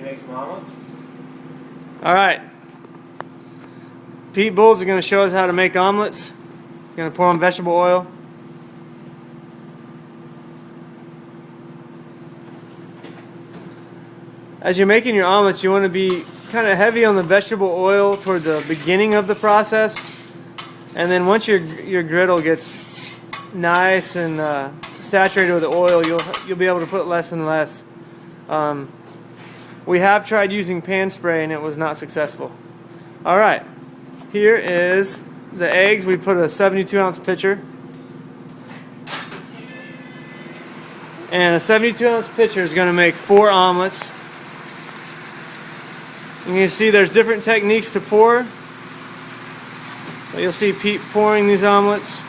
to make some omelets? Alright. Pete Bulls is going to show us how to make omelets. He's going to pour on vegetable oil. As you're making your omelets, you want to be kind of heavy on the vegetable oil toward the beginning of the process. And then once your griddle gets nice and saturated with the oil, you'll be able to put less and less. We have tried using pan spray and it was not successful. Alright, here is the eggs. We put a 72-ounce pitcher. And a 72-ounce pitcher is going to make 4 omelets. You can see there's different techniques to pour. But you'll see Pete pouring these omelets.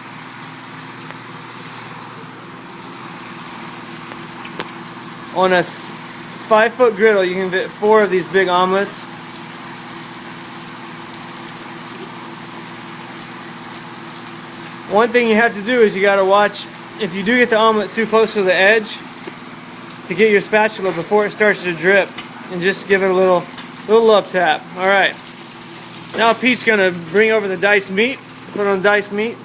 On a 5-foot griddle, you can fit 4 of these big omelets. One thing you have to do is you got to watch if you do get the omelet too close to the edge, to get your spatula before it starts to drip, and just give it a little love tap. All right. Now Pete's gonna bring over the diced meat. Put on diced meat.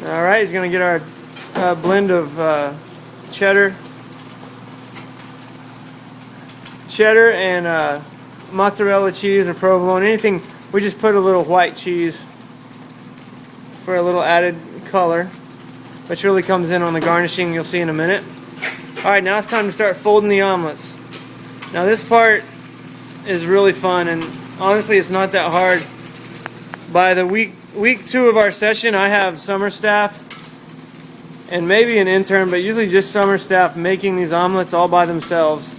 All right, he's gonna get our blend of cheddar and mozzarella cheese or provolone. Anything. We just put a little white cheese for a little added color, which really comes in on the garnishing. You'll see in a minute. All right, now it's time to start folding the omelets. Now this part is really fun, and honestly, it's not that hard. By the week 2 of our session, I have summer staff and maybe an intern, but usually just summer staff making these omelets all by themselves.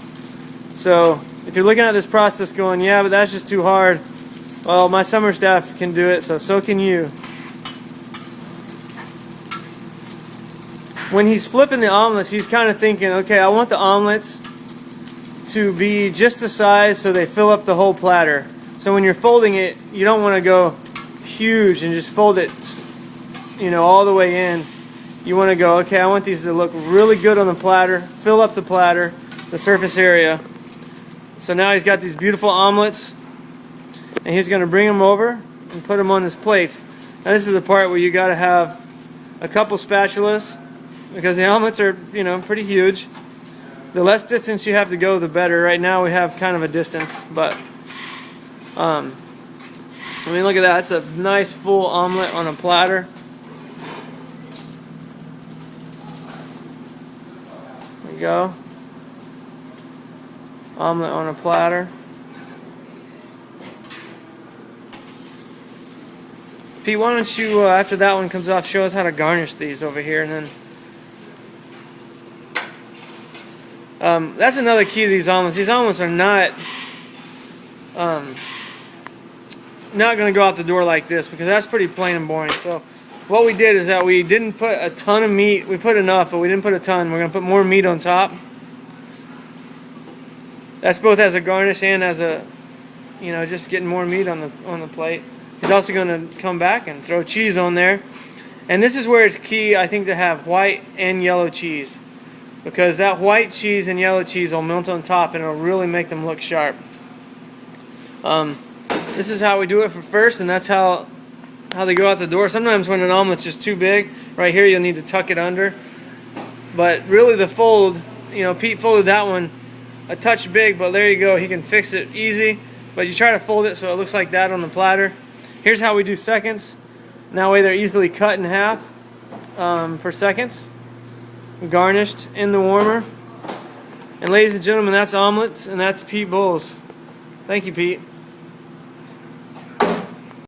So if you're looking at this process going, yeah, but that's just too hard. Well, my summer staff can do it, so can you. When he's flipping the omelets, he's kind of thinking, okay, I want the omelets to be just the size so they fill up the whole platter. So when you're folding it, you don't want to go huge and just fold it, all the way in. You want to go, okay, I want these to look really good on the platter, fill up the platter, the surface area. So now he's got these beautiful omelets, and he's going to bring them over and put them on his plates. Now this is the part where you got to have a couple spatulas, because the omelets are, pretty huge. The less distance you have to go, the better. Right now we have kind of a distance, but look at that. It's a nice full omelet on a platter. There you go. Omelet on a platter. Pete, why don't you, after that one comes off, show us how to garnish these over here, and then that's another key to these omelets. These omelets are not going to go out the door like this, because that's pretty plain and boring. So what we did is that we didn't put a ton of meat. We put enough, but we didn't put a ton. We're going to put more meat on top. That's both as a garnish and as a, just getting more meat on the plate. He's also going to come back and throw cheese on there. And this is where it's key, I think, to have white and yellow cheese, because that white cheese and yellow cheese will melt on top and it'll really make them look sharp. This is how we do it for first, and that's how they go out the door. Sometimes when an omelet's just too big, right here you'll need to tuck it under. But really the fold, Pete folded that one a touch big, but there you go. He can fix it easy. But you try to fold it so it looks like that on the platter. Here's how we do seconds. That way they're easily cut in half for seconds. Garnished in the warmer. And ladies and gentlemen, that's omelets, and that's Pete Bulls. Thank you, Pete.